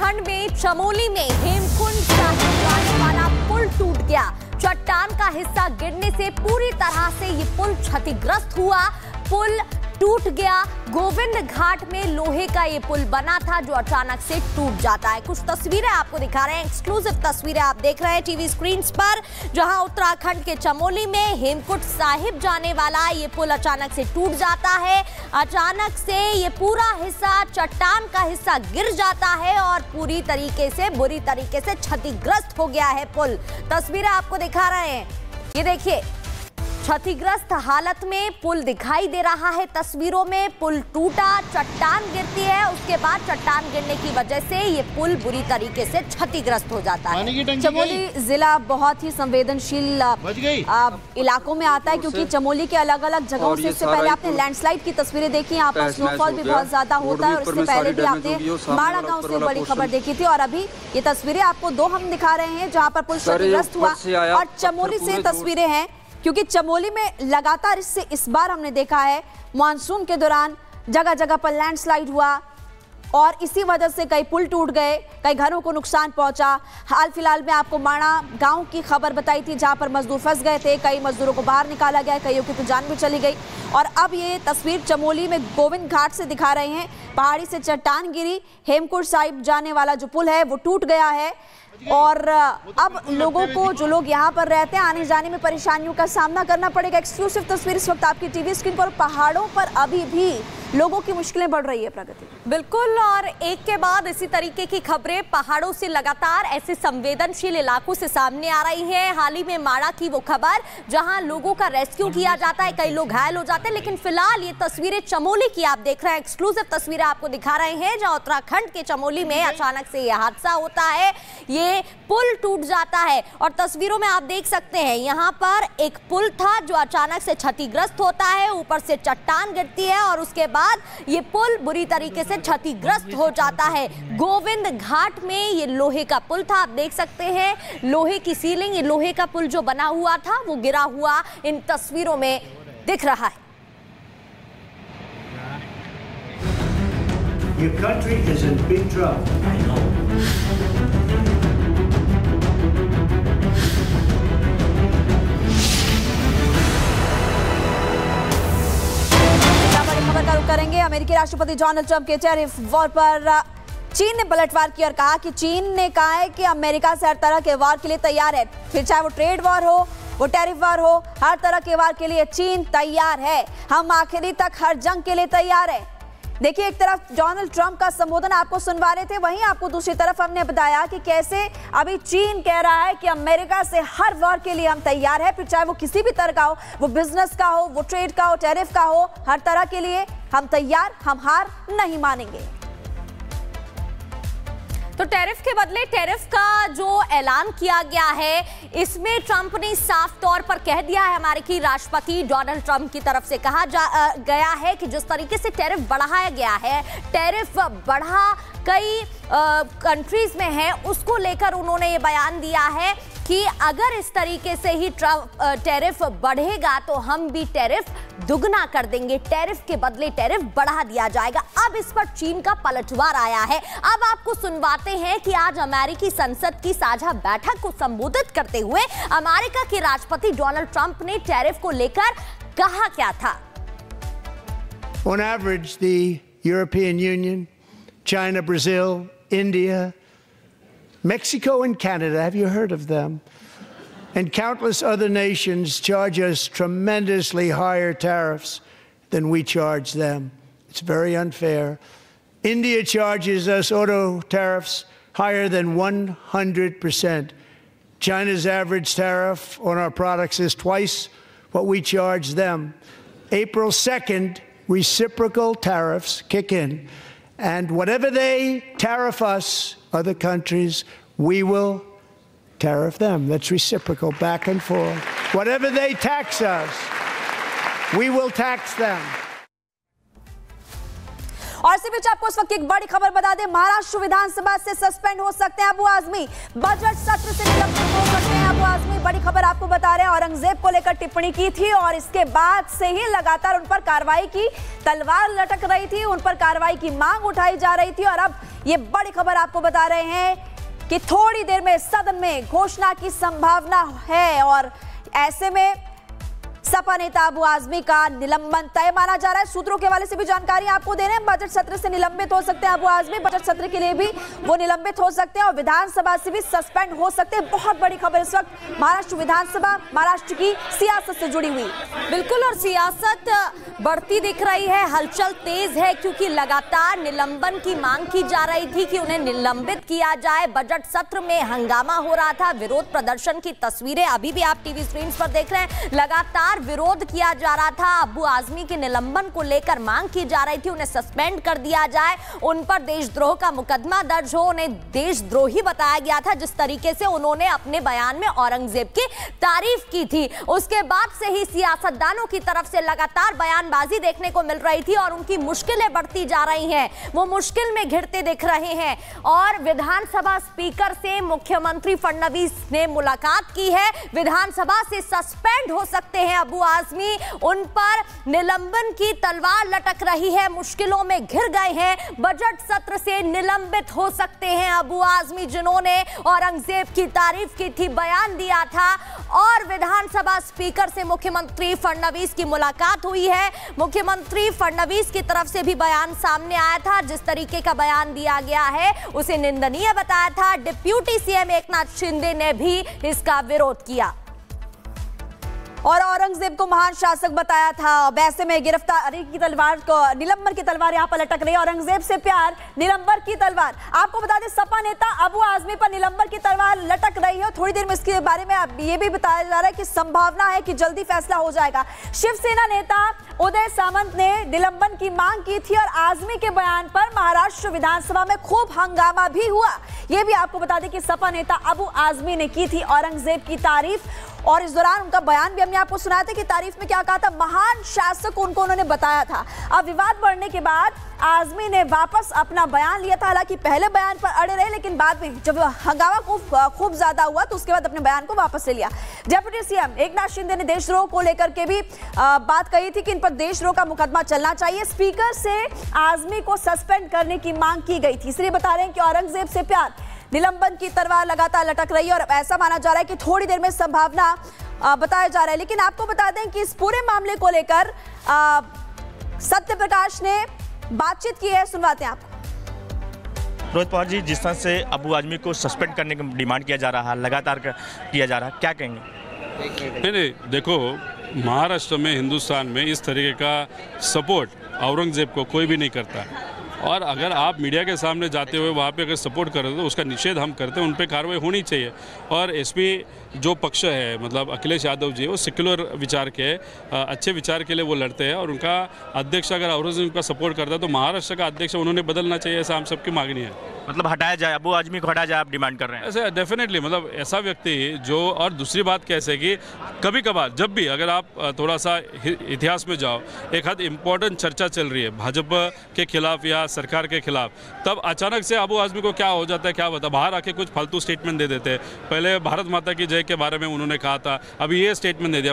उत्तराखंड में चमोली में हेमकुंड साहिब जाने वाला पुल टूट गया। चट्टान का हिस्सा गिरने से पूरी तरह से ये पुल क्षतिग्रस्त हुआ। पुल टूट गया। गोविंद घाट में लोहे का ये पुल बना था जो अचानक से टूट जाता है। कुछ तस्वीरें आपको दिखा रहे हैं, एक्सक्लूसिव तस्वीरें आप देख रहे हैं टीवी स्क्रीन पर, जहां उत्तराखंड के चमोली में हेमकुंड साहिब जाने वाला ये पुल अचानक से टूट जाता है। अचानक से ये पूरा हिस्सा, चट्टान का हिस्सा गिर जाता है और बुरी तरीके से क्षतिग्रस्त हो गया है पुल। तस्वीरें आपको दिखा रहे हैं, ये देखिए क्षतिग्रस्त हालत में पुल दिखाई दे रहा है। तस्वीरों में पुल टूटा, चट्टान गिरती है, उसके बाद चट्टान गिरने की वजह से ये पुल बुरी तरीके से क्षतिग्रस्त हो जाता है। चमोली जिला बहुत ही संवेदनशील इलाकों में आता है, क्योंकि चमोली के अलग अलग जगहों से, इससे पहले आपने लैंडस्लाइड की तस्वीरें देखी, यहाँ पर स्नोफॉल भी बहुत ज्यादा होता है, और इससे पहले भी आपने माड़ा गाँव से बड़ी खबर देखी थी। और अभी ये तस्वीरें आपको दो हम दिखा रहे हैं जहाँ पर पुल क्षतिग्रस्त हुआ, और चमोली से तस्वीरें हैं, क्योंकि चमोली में लगातार इस बार हमने देखा है मानसून के दौरान जगह जगह पर लैंडस्लाइड हुआ और इसी वजह से कई पुल टूट गए, कई घरों को नुकसान पहुंचा। हाल फिलहाल में आपको माणा गांव की खबर बताई थी, जहां पर मजदूर फंस गए थे, कई मजदूरों को बाहर निकाला गया, कईयों की तो जान भी चली गई। और अब ये तस्वीर चमोली में गोविंद घाट से दिखा रहे हैं, पहाड़ी से चट्टान गिरी, हेमकुंड साहिब जाने वाला जो पुल है वो टूट गया है, और अब लोगों को, जो लोग यहाँ पर रहते हैं, आने जाने में परेशानियों का सामना करना पड़ेगा। एक्सक्लूसिव तस्वीर इस वक्त आपकी टीवी स्क्रीन पर। पहाड़ों पर अभी भी लोगों की मुश्किलें बढ़ रही है। प्रगति बिल्कुल, और एक के बाद इसी तरीके की खबरें पहाड़ों से लगातार ऐसे संवेदनशील इलाकों से सामने आ रही है। हाल ही में माड़ा की वो खबर जहां लोगों का रेस्क्यू किया जाता है, कई लोग घायल हो जाते हैं, लेकिन फिलहाल ये तस्वीरें चमोली की आप देख रहे हैं, एक्सक्लूसिव तस्वीरें आपको दिखा रहे हैं, जहां उत्तराखंड के चमोली में अचानक से यह हादसा होता है, ये पुल टूट जाता है। और तस्वीरों में आप देख सकते हैं, यहाँ पर एक पुल था जो अचानक से क्षतिग्रस्त होता है, ऊपर से चट्टान गिरती है और उसके बाद ये पुल बुरी तरीके से क्षतिग्रस्त हो जाता है। गोविंद घाट में ये लोहे का पुल था, आप देख सकते हैं लोहे की सीलिंग, ये लोहे का पुल जो बना हुआ था वो गिरा हुआ इन तस्वीरों में दिख रहा है। Your country is in big trouble. I know. करेंगे। अमेरिकी राष्ट्रपति डोनाल्ड ट्रंप के टैरिफ वॉर पर चीन ने पलटवार की और कहा कि चीन ने कहा है कि अमेरिका से हर तरह के वार के लिए तैयार है, फिर चाहे वो ट्रेड वॉर हो, वो टैरिफ वॉर हो, हर तरह के वार के लिए चीन तैयार है। हम आखिरी तक हर जंग के लिए तैयार है। देखिए, एक तरफ डोनाल्ड ट्रंप का संबोधन आपको सुनवा रहे थे, वहीं आपको दूसरी तरफ हमने बताया कि कैसे अभी चीन कह रहा है कि अमेरिका से हर वॉर के लिए हम तैयार है, फिर चाहे वो किसी भी तरह का हो, वो बिजनेस का हो, वो ट्रेड का हो, टैरिफ का हो, हर तरह के लिए हम तैयार, हम हार नहीं मानेंगे। तो टैरिफ के बदले टैरिफ का जो ऐलान किया गया है, इसमें ट्रंप ने साफ तौर पर कह दिया है, अमेरिकी राष्ट्रपति डोनाल्ड ट्रंप की तरफ से कहा गया है कि जिस तरीके से टैरिफ बढ़ाया गया है, टैरिफ बढ़ा कई कंट्रीज में है, उसको लेकर उन्होंने ये बयान दिया है कि अगर इस तरीके से ही टैरिफ बढ़ेगा तो हम भी टैरिफ दुगना कर देंगे, टैरिफ के बदले टैरिफ बढ़ा दिया जाएगा। अब इस पर चीन का पलटवार आया है। अब आपको सुनवाते हैं कि आज अमेरिकी संसद की साझा बैठक को संबोधित करते हुए अमेरिका के राष्ट्रपति डोनाल्ड ट्रंप ने टैरिफ को लेकर कहा क्या था। On average, the European Union, China, Brazil, India, Mexico and Canada, have you heard of them? And countless other nations charge us tremendously higher tariffs than we charge them. It's very unfair. India charges us auto tariffs higher than 100%. China's average tariff on our products is twice what we charge them. April 2nd, reciprocal tariffs kick in. And whatever they tariff us, other countries, we will tariff them. That's reciprocal, back and forth. Whatever they tax us, we will tax them. और इसी बीच आपको इस वक्त एक बड़ी खबर बता दें, महाराष्ट्र विधानसभा से सस्पेंड हो सकते हैं अबू आजमी, बजट सत्र से निलंबित हो सकते हैं अबू आजमी। बड़ी खबर आपको बता रहे हैं, औरंगजेब को लेकर टिप्पणी की थी और इसके बाद से ही लगातार उन पर कार्रवाई की तलवार लटक रही थी, उन पर कार्रवाई की मांग उठाई जा रही थी। और अब ये बड़ी खबर आपको बता रहे हैं कि थोड़ी देर में सदन में घोषणा की संभावना है और ऐसे में सपा नेता अबू आजमी का निलंबन तय माना जा रहा है। सूत्रों के हवाले से भी जानकारी आपको दे रहे हैं, बजट सत्र से निलंबित हो सकते हैं अबू आजमी, बजट सत्र के लिए भी वो निलंबित हो सकते हैं और विधानसभा से भी सस्पेंड हो सकते हैं। बहुत बड़ी खबर इस वक्त महाराष्ट्र विधानसभा, महाराष्ट्र की सियासत से जुड़ी हुई। बिल्कुल, और सियासत बढ़ती दिख रही है, हलचल तेज है क्योंकि लगातार निलंबन की मांग की जा रही थी कि उन्हें निलंबित किया जाए। बजट सत्र में हंगामा हो रहा था, विरोध प्रदर्शन की तस्वीरें अभी भी आप टीवी स्क्रीन पर देख रहे हैं। लगातार विरोध किया जा रहा था, अबू आजमी के निलंबन को लेकर मांग की जा रही थी, उन्हें सस्पेंड कर दिया जाए, उन पर देशद्रोह का मुकदमा दर्ज हो, उन्हें देशद्रोही बताया गया था जिस तरीके से उन्होंने अपने बयान में औरंगजेब की तारीफ की थी। उसके बाद से ही सियासतदानों की तरफ से लगातार बयानबाजी देखने को मिल रही थी और उनकी मुश्किलें बढ़ती जा रही हैं, वो मुश्किल में घिरते दिख रहे हैं। और विधानसभा स्पीकर से मुख्यमंत्री फडणवीस ने मुलाकात की है, विधानसभा से सस्पेंड हो सकते हैं अबू आजमी, उन पर निलंबन की तलवार लटक रही है, मुश्किलों में घिर गए हैं, बजट सत्र से निलंबित हो सकते हैं अबू आजमी जिन्होंने औरंगजेब की तारीफ की थी, बयान दिया था। और विधानसभा स्पीकर से मुख्यमंत्री फडणवीस की मुलाकात हुई है, मुख्यमंत्री फडणवीस की तरफ से भी बयान सामने आया था, जिस तरीके का बयान दिया गया है उसे निंदनीय बताया था। डिप्यूटी सीएम एकनाथ शिंदे ने भी इसका विरोध किया और औरंगजेब को महान शासक बताया था। वैसे में गिरफ्तारी की तलवार को, निलंबन की तलवार यहां पर लटक रही है, औरंगजेब से प्यार, निलंबन की तलवार। आपको बता दें, सपा नेता अबू आजमी पर निलंबन की तलवार लटक रही है। थोड़ी देर में इसके बारे में ये भी बताया जा रहा है कि संभावना है कि जल्दी फैसला हो जाएगा। शिवसेना नेता उदय सामंत ने निलंबन की मांग की थी और आजमी के बयान पर महाराष्ट्र विधानसभा में खूब हंगामा भी हुआ। यह भी आपको बता दें कि सपा नेता अबू आजमी ने की थी औरंगजेब की तारीफ और इस दौरान उनका बयान भी हमने आपको सुनाया था कि तारीफ में क्या कहा था, महान शासक उनको उन्होंने बताया था। अब विवाद बढ़ने के बाद आजमी ने वापस अपना बयान लिया था, हालांकि पहले बयान पर अड़े रहे लेकिन बाद में जब हंगामा खूब ज्यादा हुआ तो उसके बाद अपने बयान को वापस ले लिया। डिप्टी सीएम एकनाथ शिंदे ने देशद्रोह को लेकर के भी बात कही थी कि इन पर देशद्रोह का मुकदमा चलना चाहिए। स्पीकर से आजमी को सस्पेंड करने की मांग की गई थी, इसलिए बता रहे हैं कि औरंगजेब से प्यार, निलंबन की तलवार लगातार लटक रही है और ऐसा माना जा रहा है कि थोड़ी देर में संभावना बताया जा रहा है। लेकिन आपको बता दें कि इस पूरे मामले को लेकर सत्य प्रकाश ने बातचीत की है, सुनवाते हैं आपको। रोहित पवार जी, जिस तरह से अबू आजमी को सस्पेंड करने की डिमांड किया जा रहा है, लगातार किया जा रहा है, क्या कहेंगे? नहीं, देखो, महाराष्ट्र में, हिंदुस्तान में इस तरीके का सपोर्ट औरंगजेब को कोई भी नहीं करता और अगर आप मीडिया के सामने जाते हुए वहाँ पे अगर सपोर्ट कर रहे हो तो उसका निषेध हम करते हैं, उन पे कार्रवाई होनी चाहिए। और एसपी जो पक्ष है, मतलब अखिलेश यादव जी, वो सेक्युलर विचार के, अच्छे विचार के लिए वो लड़ते हैं और उनका अध्यक्ष अगर औरंगजेब का सपोर्ट करता है तो महाराष्ट्र का अध्यक्ष उन्होंने बदलना चाहिए, ऐसा हम सबकी मांगनी है। मतलब हटाया जाए, अबू आजमी को हटाया जाए, आप डिमांड कर रहे हैं? ऐसे डेफिनेटली, मतलब ऐसा व्यक्ति जो, और दूसरी बात कैसे कि कभी कभार जब भी अगर आप थोड़ा सा इतिहास में जाओ, एक हद इम्पोर्टेंट चर्चा चल रही है भाजपा के खिलाफ या सरकार के खिलाफ, तब अचानक से अबू आजमी को क्या हो जाता है, क्या बता, बाहर आके कुछ फालतू स्टेटमेंट दे देते हैं। पहले भारत माता की जय के बारे में उन्होंने कहा था, अभी ये स्टेटमेंट दे दिया।